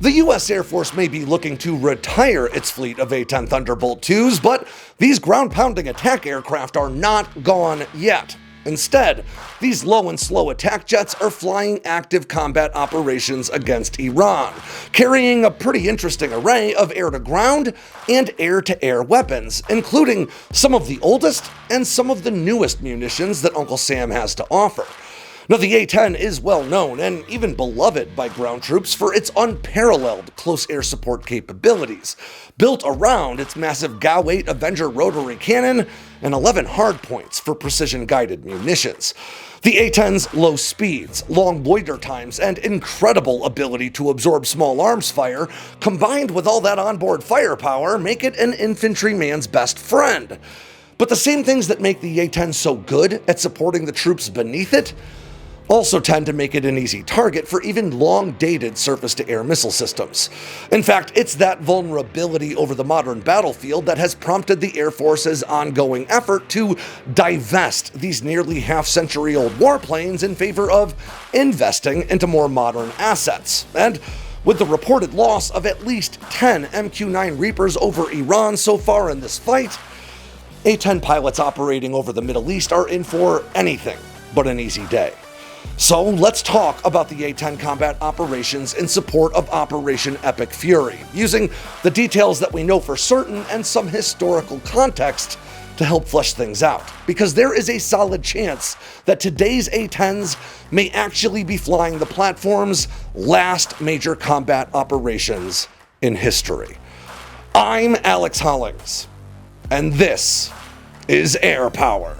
The U.S. Air Force may be looking to retire its fleet of A-10 Thunderbolt IIs, but these ground-pounding attack aircraft are not gone yet. Instead, these low and slow attack jets are flying active combat operations against Iran, carrying a pretty interesting array of air-to-ground and air-to-air weapons, including some of the oldest and some of the newest munitions that Uncle Sam has to offer. Now, the A-10 is well known and even beloved by ground troops for its unparalleled close air support capabilities, built around its massive GAU-8 Avenger rotary cannon and 11 hardpoints for precision-guided munitions. The A-10's low speeds, long loiter times, and incredible ability to absorb small arms fire, combined with all that onboard firepower, make it an infantryman's best friend. But the same things that make the A-10 so good at supporting the troops beneath it also tend to make it an easy target for even long-dated surface-to-air missile systems. In fact, it's that vulnerability over the modern battlefield that has prompted the Air Force's ongoing effort to divest these nearly half-century-old warplanes in favor of investing into more modern assets. And with the reported loss of at least 10 MQ-9 Reapers over Iran so far in this fight, A-10 pilots operating over the Middle East are in for anything but an easy day. So let's talk about the A-10 combat operations in support of Operation Epic Fury, using the details that we know for certain and some historical context to help flesh things out, because there is a solid chance that today's A-10s may actually be flying the platform's last major combat operations in history. I'm Alex Hollings, and this is Air Power.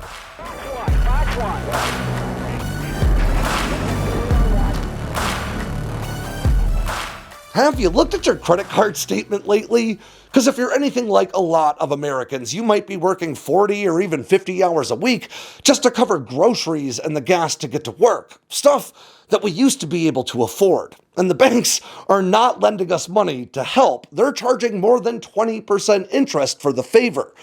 Have you looked at your credit card statement lately? Because if you're anything like a lot of Americans, you might be working 40 or even 50 hours a week just to cover groceries and the gas to get to work. Stuff that we used to be able to afford. And the banks are not lending us money to help. They're charging more than 20% interest for the favor.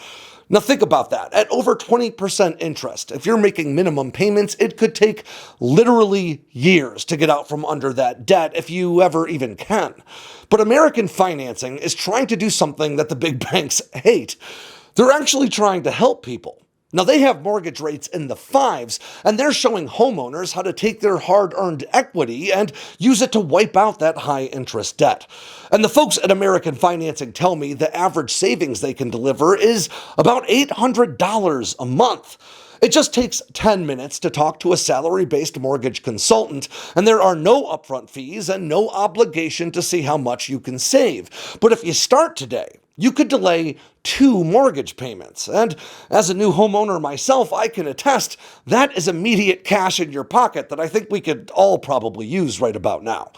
Now think about that. At over 20% interest, if you're making minimum payments, it could take literally years to get out from under that debt if you ever even can. But American financing is trying to do something that the big banks hate. They're actually trying to help people. Now, they have mortgage rates in the 5s, and they're showing homeowners how to take their hard-earned equity and use it to wipe out that high-interest debt. And the folks at American Financing tell me the average savings they can deliver is about $800 a month. It just takes 10 minutes to talk to a salary-based mortgage consultant, and there are no upfront fees and no obligation to see how much you can save. But if you start today, you could delay 2 mortgage payments. And as a new homeowner myself, I can attest that is immediate cash in your pocket that I think we could all probably use right about now.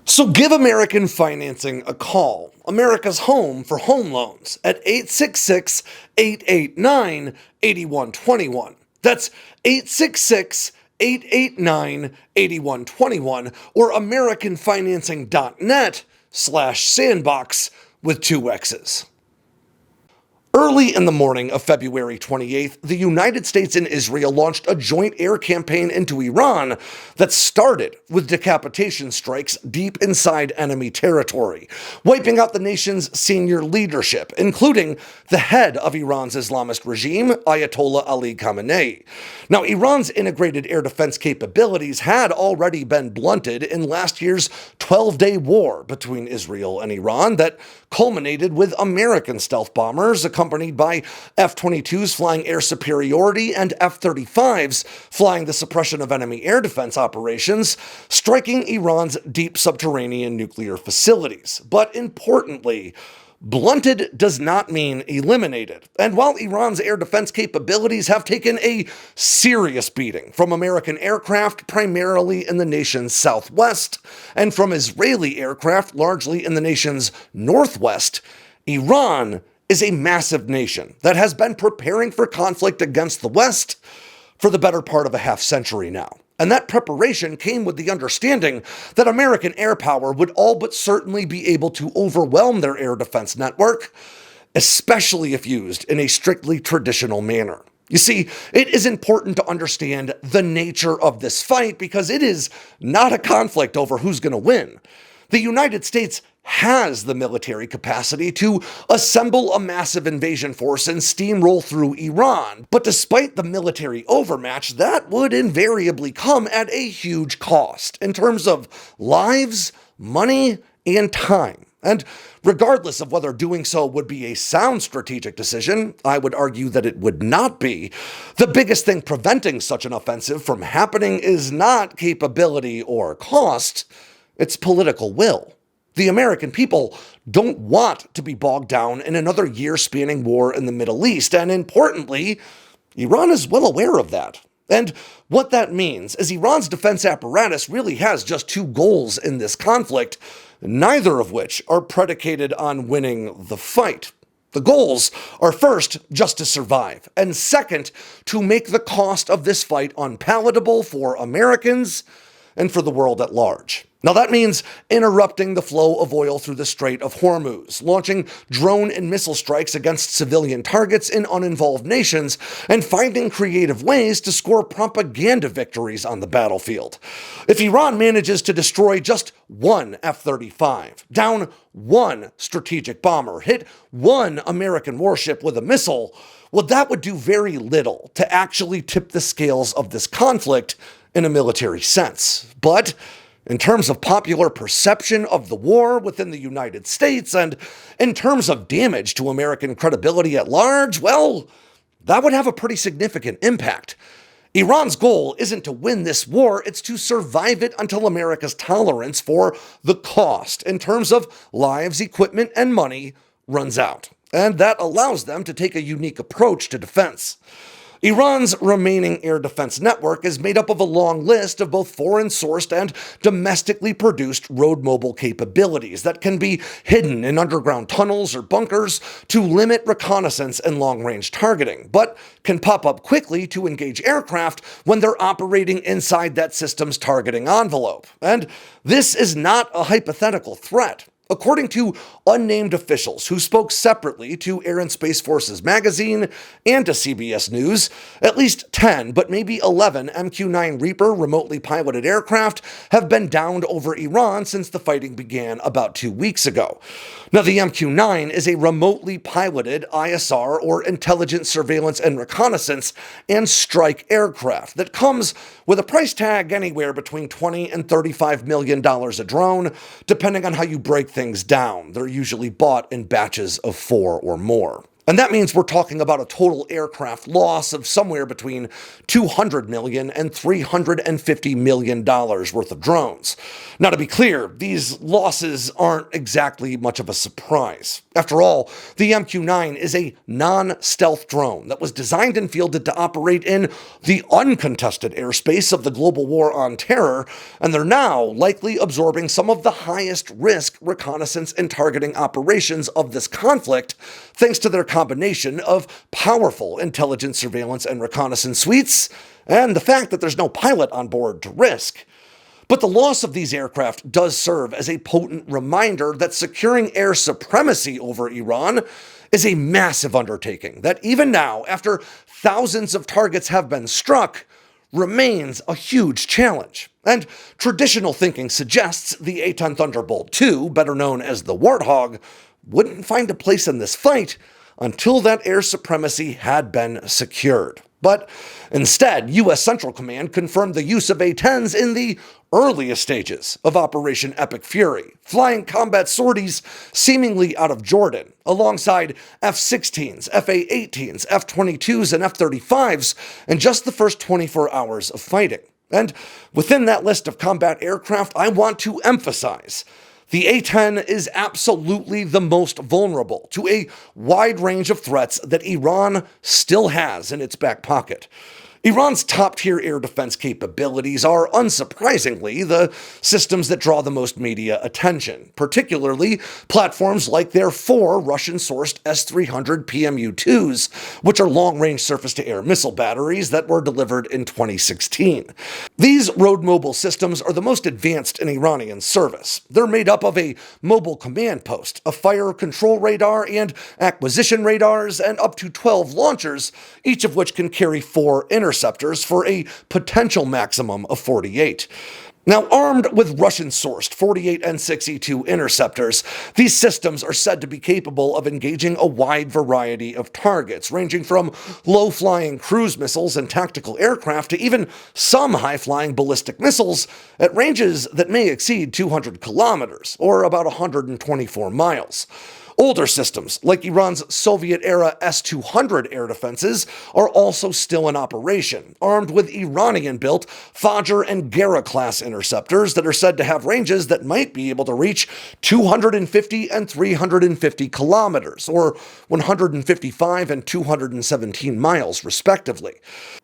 So give American Financing a call, America's home for home loans, at 866-889-8121. That's 866-889-8121 or AmericanFinancing.net/Sandboxx with 2 X's. Early in the morning of February 28th, the United States and Israel launched a joint air campaign into Iran that started with decapitation strikes deep inside enemy territory, wiping out the nation's senior leadership, including the head of Iran's Islamist regime, Ayatollah Ali Khamenei. Now, Iran's integrated air defense capabilities had already been blunted in last year's 12-day war between Israel and Iran that culminated with American stealth bombers accompanied by F-22s flying air superiority and F-35s flying the suppression of enemy air defense operations, striking Iran's deep subterranean nuclear facilities. But importantly, blunted does not mean eliminated. And while Iran's air defense capabilities have taken a serious beating from American aircraft primarily in the nation's southwest and from Israeli aircraft largely in the nation's northwest, Iran is a massive nation that has been preparing for conflict against the West for the better part of a half-century now. And that preparation came with the understanding that American air power would all but certainly be able to overwhelm their air defense network, especially if used in a strictly traditional manner. You see, it is important to understand the nature of this fight because it is not a conflict over who's going to win. The United States has the military capacity to assemble a massive invasion force and steamroll through Iran. But despite the military overmatch, that would invariably come at a huge cost in terms of lives, money, and time. And regardless of whether doing so would be a sound strategic decision, I would argue that it would not be. The biggest thing preventing such an offensive from happening is not capability or cost, it's political will. The American people don't want to be bogged down in another year-spanning war in the Middle East, and importantly, Iran is well aware of that. And what that means is Iran's defense apparatus really has just two goals in this conflict, neither of which are predicated on winning the fight. The goals are first, just to survive, and second, to make the cost of this fight unpalatable for Americans and for the world at large. Now that means interrupting the flow of oil through the Strait of Hormuz, launching drone and missile strikes against civilian targets in uninvolved nations, and finding creative ways to score propaganda victories on the battlefield. If Iran manages to destroy just one F-35, down one strategic bomber, hit one American warship with a missile, well, that would do very little to actually tip the scales of this conflict in a military sense. But in terms of popular perception of the war within the United States, and in terms of damage to American credibility at large, well, that would have a pretty significant impact. Iran's goal isn't to win this war, it's to survive it until America's tolerance for the cost, in terms of lives, equipment, and money, runs out. And that allows them to take a unique approach to defense. Iran's remaining air defense network is made up of a long list of both foreign-sourced and domestically produced road mobile capabilities that can be hidden in underground tunnels or bunkers to limit reconnaissance and long-range targeting, but can pop up quickly to engage aircraft when they're operating inside that system's targeting envelope. And this is not a hypothetical threat. According to unnamed officials who spoke separately to Air and Space Forces magazine and to CBS News, at least 10, but maybe 11 MQ-9 Reaper remotely piloted aircraft have been downed over Iran since the fighting began about 2 weeks ago. Now, the MQ-9 is a remotely piloted ISR, or Intelligence, Surveillance, and Reconnaissance, and strike aircraft that comes with a price tag anywhere between $20 and $35 million a drone, depending on how you break things down. They're usually bought in batches of 4 or more. And that means we're talking about a total aircraft loss of somewhere between $200 million and $350 million worth of drones. Now, to be clear, these losses aren't exactly much of a surprise. After all, the MQ-9 is a non-stealth drone that was designed and fielded to operate in the uncontested airspace of the global war on terror, and they're now likely absorbing some of the highest risk reconnaissance and targeting operations of this conflict, thanks to their combination of powerful intelligence, surveillance, and reconnaissance suites, and the fact that there's no pilot on board to risk. But the loss of these aircraft does serve as a potent reminder that securing air supremacy over Iran is a massive undertaking that even now, after thousands of targets have been struck, remains a huge challenge. And traditional thinking suggests the A-10 Thunderbolt II, better known as the Warthog, wouldn't find a place in this fight until that air supremacy had been secured. But instead, U.S. Central Command confirmed the use of A-10s in the earliest stages of Operation Epic Fury, flying combat sorties seemingly out of Jordan, alongside F-16s, F-A-18s, F-22s, and F-35s in just the first 24 hours of fighting. And within that list of combat aircraft, I want to emphasize the A-10 is absolutely the most vulnerable to a wide range of threats that Iran still has in its back pocket. Iran's top-tier air defense capabilities are, unsurprisingly, the systems that draw the most media attention, particularly platforms like their 4 Russian-sourced S-300 PMU-2s, which are long-range surface-to-air missile batteries that were delivered in 2016. These road mobile systems are the most advanced in Iranian service. They're made up of a mobile command post, a fire control radar, and acquisition radars, and up to 12 launchers, each of which can carry 4 interceptors for a potential maximum of 48. Now, armed with Russian-sourced 48 and 6E2 interceptors, these systems are said to be capable of engaging a wide variety of targets, ranging from low-flying cruise missiles and tactical aircraft to even some high-flying ballistic missiles at ranges that may exceed 200 kilometers, or about 124 miles. Older systems, like Iran's Soviet-era S-200 air defenses, are also still in operation, armed with Iranian-built Fajr and Gera-class interceptors that are said to have ranges that might be able to reach 250 and 350 kilometers, or 155 and 217 miles, respectively.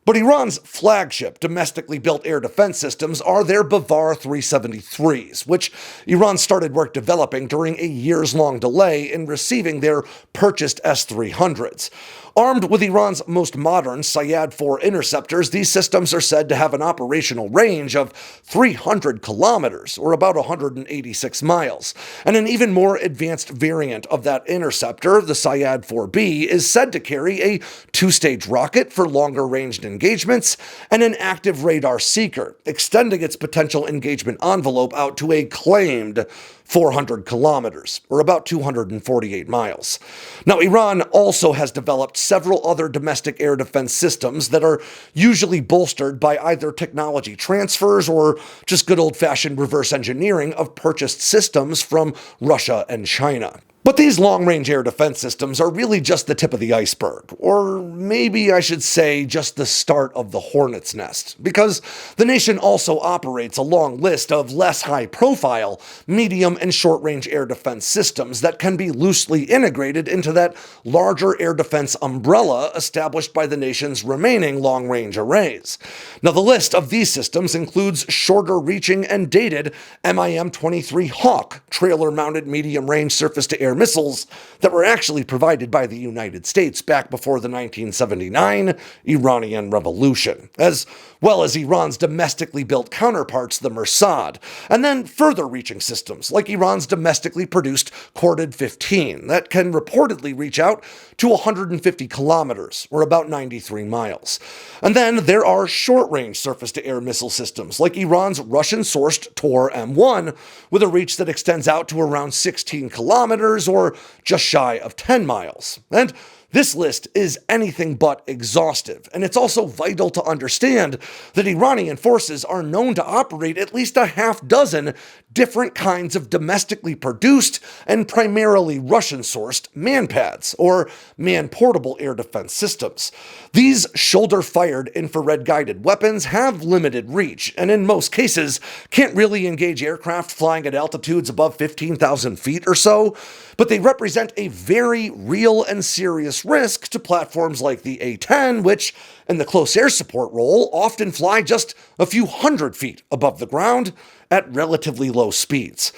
But Iran's flagship domestically built air defense systems are their Bavar 373s, which Iran started work developing during a years-long delay in receiving their purchased S-300s. Armed with Iran's most modern Sayad-4 interceptors, these systems are said to have an operational range of 300 kilometers, or about 186 miles. And an even more advanced variant of that interceptor, the Sayad-4B, is said to carry a two-stage rocket for longer-ranged engagements and an active radar seeker, extending its potential engagement envelope out to a claimed 400 kilometers, or about 248 miles. Now, Iran also has developed several other domestic air defense systems that are usually bolstered by either technology transfers or just good old-fashioned reverse engineering of purchased systems from Russia and China. But these long-range air defense systems are really just the tip of the iceberg, or maybe I should say just the start of the hornet's nest, because the nation also operates a long list of less high-profile, medium and short-range air defense systems that can be loosely integrated into that larger air defense umbrella established by the nation's remaining long-range arrays. Now, the list of these systems includes shorter-reaching and dated MIM-23 Hawk trailer-mounted medium-range surface-to-air missiles that were actually provided by the United States back before the 1979 Iranian Revolution, as well as Iran's domestically built counterparts, the Mersad, and then further-reaching systems like Iran's domestically produced Corded 15 that can reportedly reach out to 150 kilometers, or about 93 miles. And then there are short-range surface-to-air missile systems like Iran's Russian-sourced Tor M1 with a reach that extends out to around 16 kilometers, or just shy of 10 miles. And this list is anything but exhaustive, and it's also vital to understand that Iranian forces are known to operate at least a half dozen different kinds of domestically produced and primarily Russian-sourced manpads, or man-portable air defense systems. These shoulder-fired infrared-guided weapons have limited reach, and in most cases can't really engage aircraft flying at altitudes above 15,000 feet or so, but they represent a very real and serious risk to platforms like the A-10, which, in the close air support role, often fly just a few hundred feet above the ground at relatively low speeds.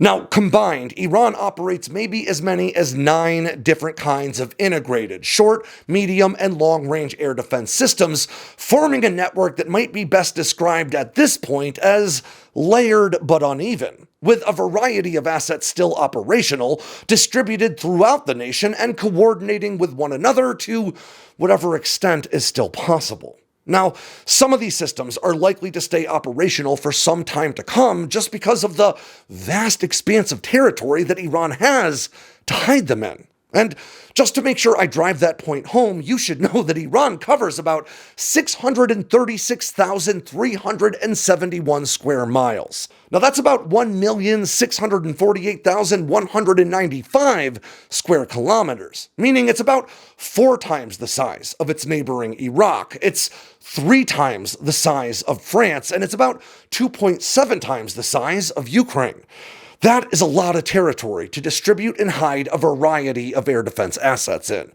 Now, combined, Iran operates maybe as many as 9 different kinds of integrated short, medium, and long-range air defense systems, forming a network that might be best described at this point as layered but uneven, with a variety of assets still operational, distributed throughout the nation, and coordinating with one another to whatever extent is still possible. Now, some of these systems are likely to stay operational for some time to come just because of the vast expanse of territory that Iran has to hide them in. And just to make sure I drive that point home, you should know that Iran covers about 636,371 square miles. Now that's about 1,648,195 square kilometers, meaning it's about 4 times the size of its neighboring Iraq. It's 3 times the size of France, and it's about 2.7 times the size of Ukraine. That is a lot of territory to distribute and hide a variety of air defense assets in.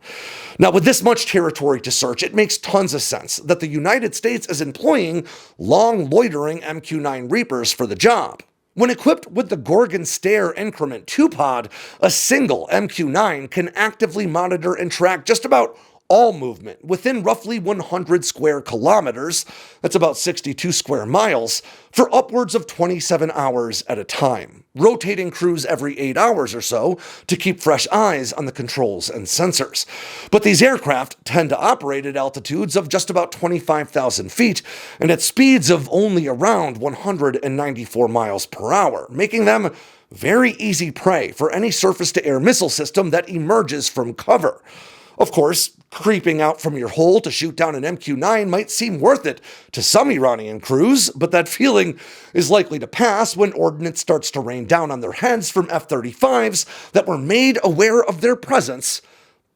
Now, with this much territory to search, it makes tons of sense that the United States is employing long loitering MQ-9 Reapers for the job. When equipped with the Gorgon Stare Increment 2 pod, a single MQ-9 can actively monitor and track just about all movement within roughly 100 square kilometers, that's about 62 square miles, for upwards of 27 hours at a time, rotating crews every 8 hours or so to keep fresh eyes on the controls and sensors. But these aircraft tend to operate at altitudes of just about 25,000 feet and at speeds of only around 194 miles per hour, making them very easy prey for any surface-to-air missile system that emerges from cover. Of course, creeping out from your hole to shoot down an MQ-9 might seem worth it to some Iranian crews, but that feeling is likely to pass when ordnance starts to rain down on their heads from F-35s that were made aware of their presence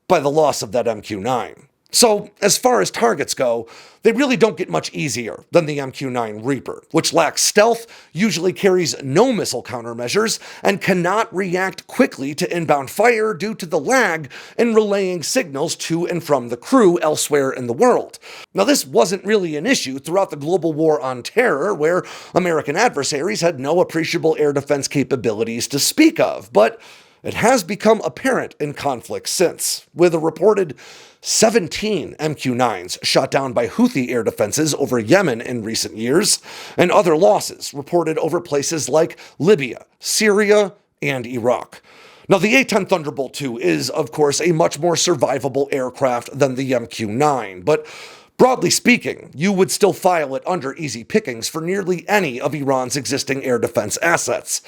by the loss of that MQ-9. So, as far as targets go, they really don't get much easier than the MQ-9 Reaper, which lacks stealth, usually carries no missile countermeasures, and cannot react quickly to inbound fire due to the lag in relaying signals to and from the crew elsewhere in the world. Now, this wasn't really an issue throughout the global war on terror, where American adversaries had no appreciable air defense capabilities to speak of, but it has become apparent in conflicts since, with a reported 17 MQ-9s shot down by Houthi air defenses over Yemen in recent years, and other losses reported over places like Libya, Syria, and Iraq. Now, the A-10 Thunderbolt II is, of course, a much more survivable aircraft than the MQ-9, but broadly speaking, you would still file it under easy pickings for nearly any of Iran's existing air defense assets.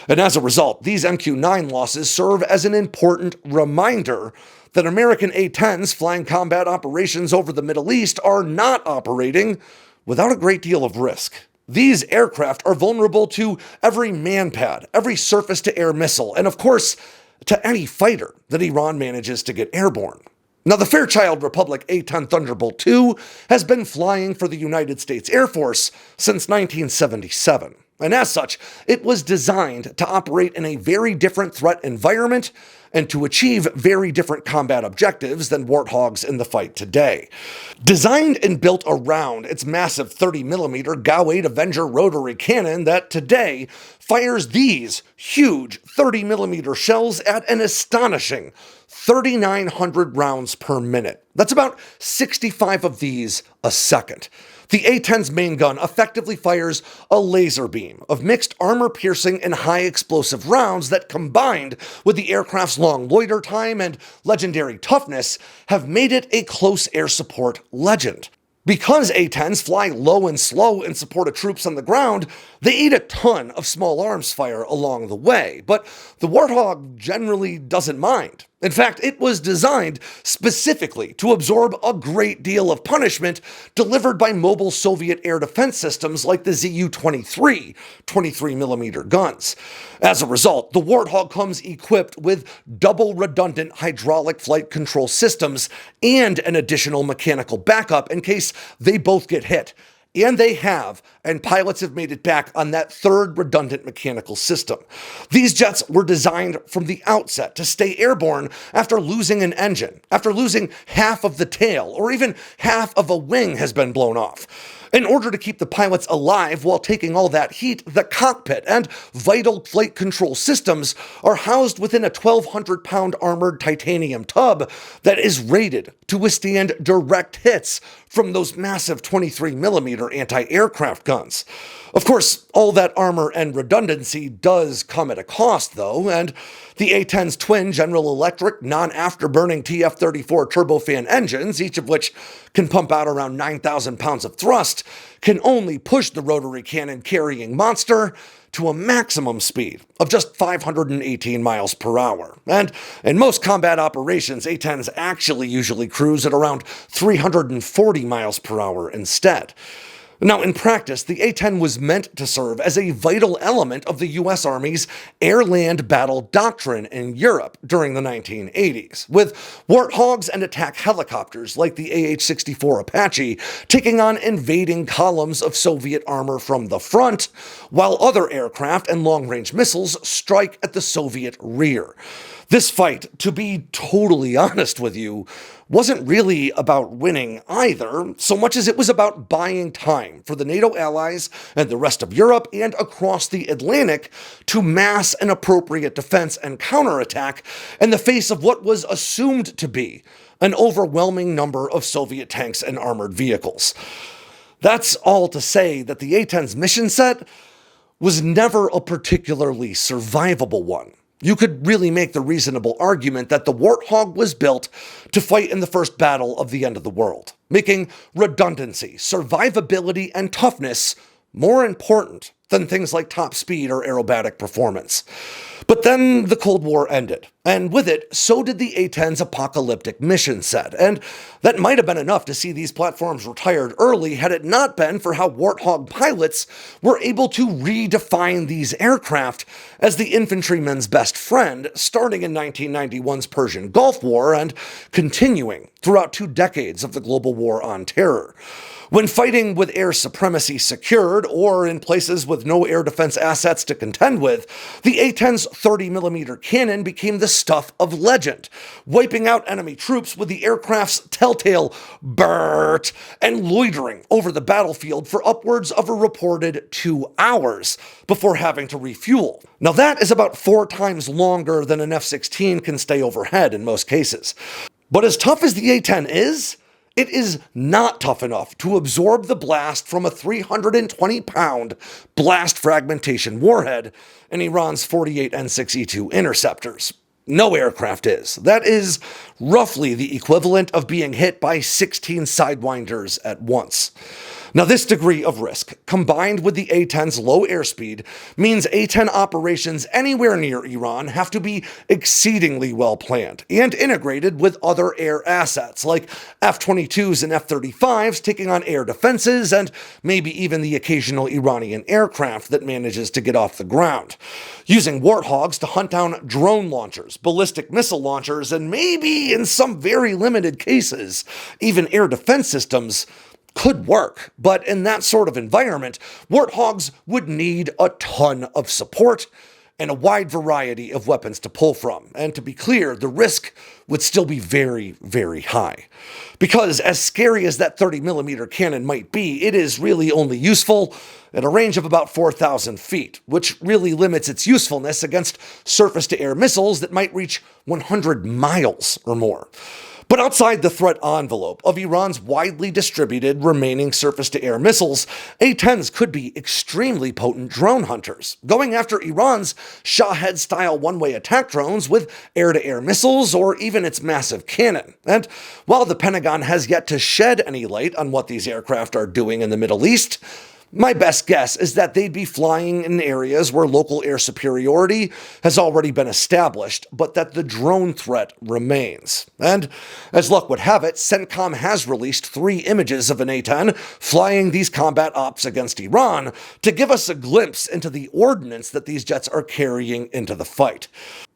And as a result, these MQ-9 losses serve as an important reminder that American A-10s flying combat operations over the Middle East are not operating without a great deal of risk. These aircraft are vulnerable to every manpad, every surface-to-air missile, and of course, to any fighter that Iran manages to get airborne. Now, the Fairchild Republic A-10 Thunderbolt II has been flying for the United States Air Force since 1977. And as such, it was designed to operate in a very different threat environment and to achieve very different combat objectives than Warthogs in the fight today. Designed and built around its massive 30mm GAU-8 Avenger rotary cannon that today fires these huge 30mm shells at an astonishing 3,900 rounds per minute. That's about 65 of these a second. The A-10's main gun effectively fires a laser beam of mixed armor-piercing and high-explosive rounds that, combined with the aircraft's long loiter time and legendary toughness, have made it a close air support legend. Because A-10s fly low and slow in support of troops on the ground, they eat a ton of small arms fire along the way, but the Warthog generally doesn't mind. In fact, it was designed specifically to absorb a great deal of punishment delivered by mobile Soviet air defense systems like the Zu-23 23mm guns. As a result, the Warthog comes equipped with double redundant hydraulic flight control systems and an additional mechanical backup in case they both get hit. And they have, and pilots have made it back on that third redundant mechanical system. These jets were designed from the outset to stay airborne after losing an engine, after losing half of the tail, or even half of a wing has been blown off. In order to keep the pilots alive while taking all that heat, the cockpit and vital flight control systems are housed within a 1,200-pound armored titanium tub that is rated to withstand direct hits from those massive 23mm anti-aircraft guns. Of course, all that armor and redundancy does come at a cost, though, and the A-10's twin General Electric non-afterburning TF-34 turbofan engines, each of which can pump out around 9,000 pounds of thrust, can only push the rotary cannon-carrying monster to a maximum speed of just 518 miles per hour. And in most combat operations, A-10s actually usually cruise at around 340 miles per hour instead. Now, in practice, the A-10 was meant to serve as a vital element of the U.S. Army's air-land battle doctrine in Europe during the 1980s, with Warthogs and attack helicopters like the AH-64 Apache taking on invading columns of Soviet armor from the front, while other aircraft and long-range missiles strike at the Soviet rear. This fight, to be totally honest with you, wasn't really about winning either, so much as it was about buying time for the NATO allies and the rest of Europe and across the Atlantic to mass and appropriate defense and counterattack in the face of what was assumed to be an overwhelming number of Soviet tanks and armored vehicles. That's all to say that the A-10's mission set was never a particularly survivable one. You could really make the reasonable argument that the Warthog was built to fight in the first battle of the end of the world, making redundancy, survivability, and toughness more important than things like top speed or aerobatic performance. But then the Cold War ended, and with it, so did the A-10's apocalyptic mission set, and that might have been enough to see these platforms retired early had it not been for how Warthog pilots were able to redefine these aircraft as the infantryman's best friend, starting in 1991's Persian Gulf War and continuing throughout 2 decades of the global war on terror. When fighting with air supremacy secured, or in places with no air defense assets to contend with, the A-10's 30mm cannon became the stuff of legend, wiping out enemy troops with the aircraft's telltale BERT and loitering over the battlefield for upwards of a reported 2 hours before having to refuel. Now that is about 4 times longer than an F-16 can stay overhead in most cases. But as tough as the A-10 is, it is not tough enough to absorb the blast from a 320-pound blast fragmentation warhead in Iran's 48 N6E2 interceptors. No aircraft is. That is roughly the equivalent of being hit by 16 Sidewinders at once. Now, this degree of risk, combined with the A-10's low airspeed, means A-10 operations anywhere near Iran have to be exceedingly well planned and integrated with other air assets, like F-22s and F-35s taking on air defenses, and maybe even the occasional Iranian aircraft that manages to get off the ground. Using Warthogs to hunt down drone launchers, ballistic missile launchers, and maybe, in some very limited cases, even air defense systems could work, but in that sort of environment, Warthogs would need a ton of support and a wide variety of weapons to pull from. And to be clear, the risk would still be very, very high. Because as scary as that 30mm cannon might be, it is really only useful at a range of about 4,000 feet, which really limits its usefulness against surface-to-air missiles that might reach 100 miles or more. But outside the threat envelope of Iran's widely distributed remaining surface-to-air missiles, A-10s could be extremely potent drone hunters, going after Iran's Shahed-style one-way attack drones with air-to-air missiles or even its massive cannon. And while the Pentagon has yet to shed any light on what these aircraft are doing in the Middle East, my best guess is that they'd be flying in areas where local air superiority has already been established, but that the drone threat remains. And as luck would have it, Centcom has released 3 images of an A-10 flying these combat ops against Iran to give us a glimpse into the ordnance that these jets are carrying into the fight.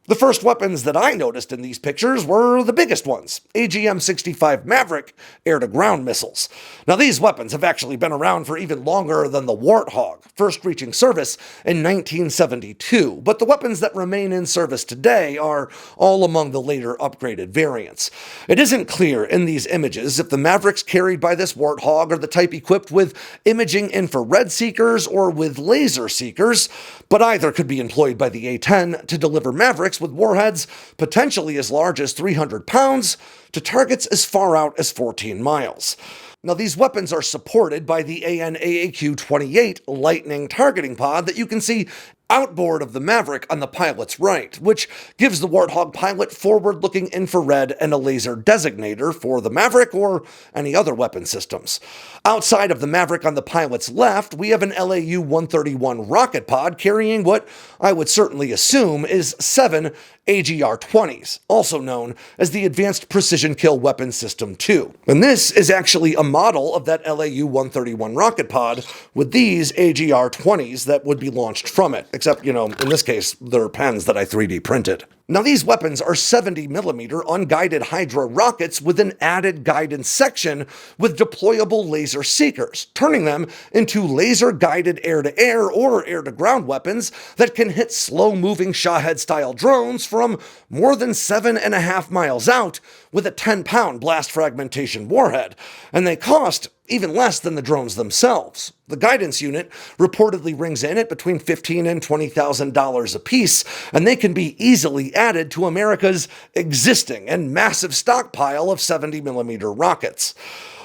The first weapons that I noticed in these pictures were the biggest ones, AGM-65 Maverick air-to-ground missiles. Now, these weapons have actually been around for even longer than the Warthog, first reaching service in 1972, but the weapons that remain in service today are all among the later upgraded variants. It isn't clear in these images if the Mavericks carried by this Warthog are the type equipped with imaging infrared seekers or with laser seekers, but either could be employed by the A-10 to deliver Mavericks with warheads potentially as large as 300 pounds to targets as far out as 14 miles. Now, these weapons are supported by the AN/AAQ-28 Lightning targeting pod that you can see outboard of the Maverick on the pilot's right, which gives the Warthog pilot forward-looking infrared and a laser designator for the Maverick or any other weapon systems. Outside of the Maverick on the pilot's left, we have an LAU-131 rocket pod carrying what I would certainly assume is 7 AGR-20s, also known as the Advanced Precision Kill Weapon System 2. And this is actually a model of that LAU-131 rocket pod with these AGR-20s that would be launched from it. Except, in this case, they're pens that I 3D printed. Now, these weapons are 70mm unguided Hydra rockets with an added guidance section with deployable laser seekers, turning them into laser-guided air-to-air or air-to-ground weapons that can hit slow-moving Shahed-style drones from more than 7.5 miles out with a 10-pound blast fragmentation warhead, and they cost even less than the drones themselves. The guidance unit reportedly rings in at between $15,000 and $20,000 apiece, and they can be easily added to America's existing and massive stockpile of 70mm rockets.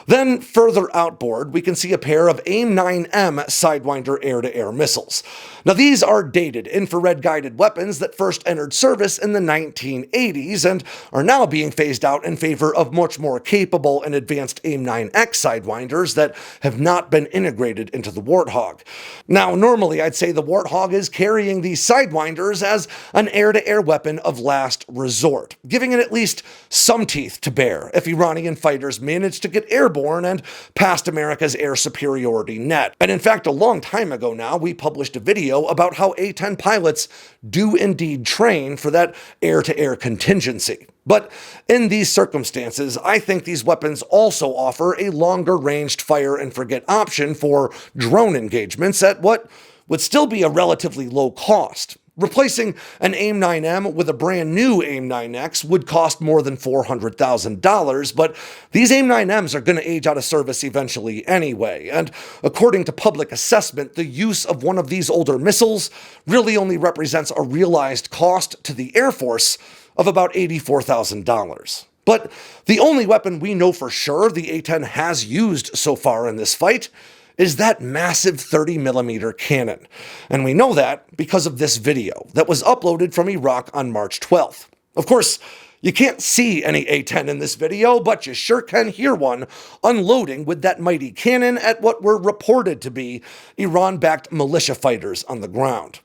Then, further outboard, we can see a pair of AIM-9M Sidewinder air-to-air missiles. Now, these are dated infrared-guided weapons that first entered service in the 1980s and are now being phased out in favor of much more capable and advanced AIM-9X Sidewinders that have not been integrated into the Warthog. Now, normally I'd say the Warthog is carrying these Sidewinders as an air-to-air weapon of last resort, giving it at least some teeth to bear if Iranian fighters manage to get airborne and past America's air superiority net. And in fact, a long time ago now, we published a video about how A-10 pilots do indeed train for that air-to-air contingency. But in these circumstances, I think these weapons also offer a longer-ranged fire-and-forget option for drone engagements at what would still be a relatively low cost. Replacing an AIM-9M with a brand new AIM-9X would cost more than $400,000, but these AIM-9Ms are going to age out of service eventually anyway, and according to public assessment, the use of one of these older missiles really only represents a realized cost to the Air Force of about $84,000. But the only weapon we know for sure the A-10 has used so far in this fight is that massive 30mm cannon. And we know that because of this video that was uploaded from Iraq on March 12th. Of course, you can't see any A-10 in this video, but you sure can hear one unloading with that mighty cannon at what were reported to be Iran-backed militia fighters on the ground.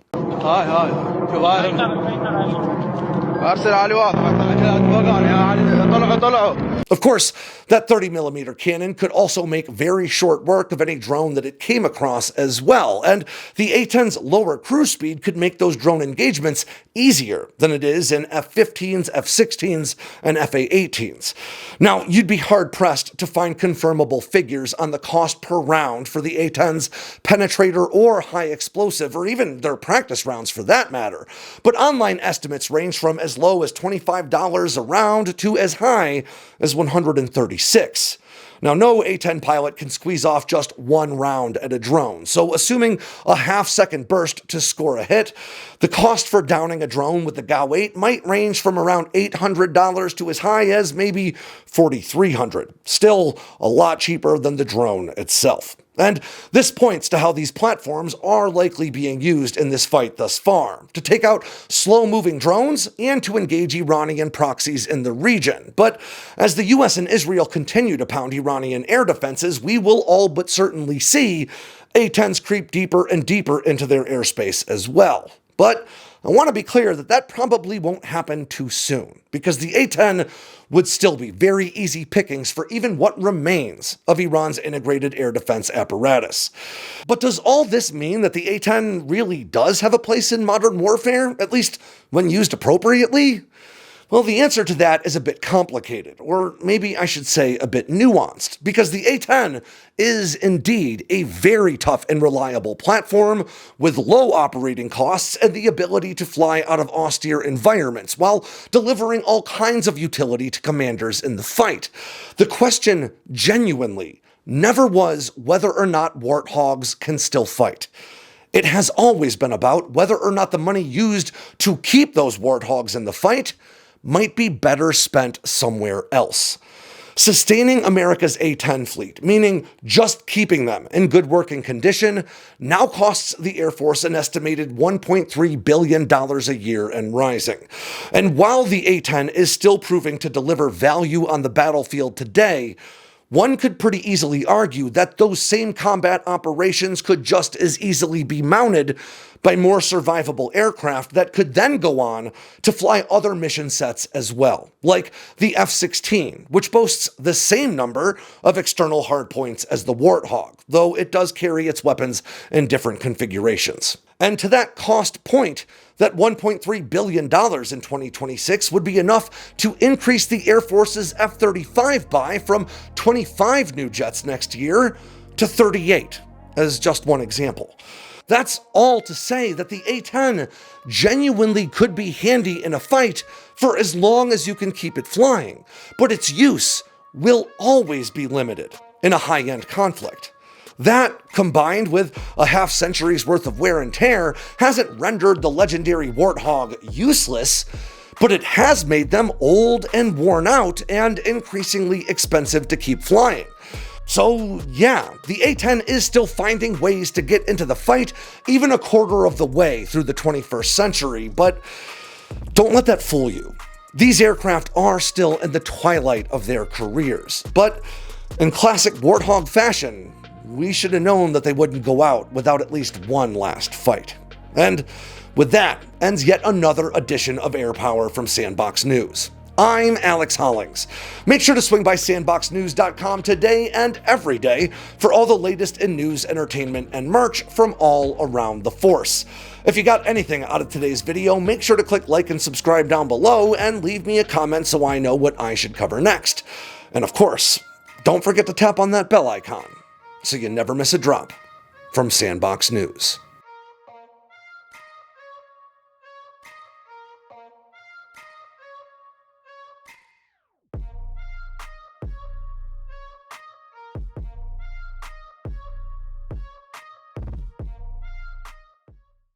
Of course, that 30mm cannon could also make very short work of any drone that it came across as well, and the A-10's lower cruise speed could make those drone engagements easier than it is in F-15s, F-16s, and F-A-18s. Now, you'd be hard-pressed to find confirmable figures on the cost per round for the A-10's penetrator or high explosive, or even their practice rounds for that matter, but online estimates range from as low as $25 a round to as high as $136. Now, no A-10 pilot can squeeze off just one round at a drone, so assuming a half-second burst to score a hit, the cost for downing a drone with the GAU-8 might range from around $800 to as high as maybe $4,300. Still a lot cheaper than the drone itself. And this points to how these platforms are likely being used in this fight thus far, to take out slow-moving drones and to engage Iranian proxies in the region. But as the US and Israel continue to pound Iranian air defenses, we will all but certainly see A-10s creep deeper and deeper into their airspace as well. But I want to be clear that that probably won't happen too soon, because the A-10 would still be very easy pickings for even what remains of Iran's integrated air defense apparatus. But does all this mean that the A-10 really does have a place in modern warfare, at least when used appropriately? Well, the answer to that is a bit complicated, or maybe I should say a bit nuanced, because the A-10 is indeed a very tough and reliable platform with low operating costs and the ability to fly out of austere environments while delivering all kinds of utility to commanders in the fight. The question genuinely never was whether or not Warthogs can still fight. It has always been about whether or not the money used to keep those Warthogs in the fight might be better spent somewhere else. Sustaining America's A-10 fleet, meaning just keeping them in good working condition, now costs the Air Force an estimated $1.3 billion a year and rising. And while the A-10 is still proving to deliver value on the battlefield today, one could pretty easily argue that those same combat operations could just as easily be mounted by more survivable aircraft that could then go on to fly other mission sets as well, like the F-16, which boasts the same number of external hardpoints as the Warthog, though it does carry its weapons in different configurations. And to that cost point, that $1.3 billion in 2026 would be enough to increase the Air Force's F-35 buy from 25 new jets next year to 38, as just one example. That's all to say that the A-10 genuinely could be handy in a fight for as long as you can keep it flying, but its use will always be limited in a high-end conflict. That, combined with a half-century's worth of wear and tear, hasn't rendered the legendary Warthog useless, but it has made them old and worn out and increasingly expensive to keep flying. So yeah, the A-10 is still finding ways to get into the fight even a quarter of the way through the 21st century, but don't let that fool you. These aircraft are still in the twilight of their careers, but in classic Warthog fashion, we should have known that they wouldn't go out without at least one last fight. And with that ends yet another edition of Air Power from Sandboxx News. I'm Alex Hollings. Make sure to swing by sandboxnews.com today and every day for all the latest in news, entertainment, and merch from all around the force. If you got anything out of today's video, make sure to click like and subscribe down below and leave me a comment so I know what I should cover next. And of course, don't forget to tap on that bell icon so you never miss a drop from Sandboxx News.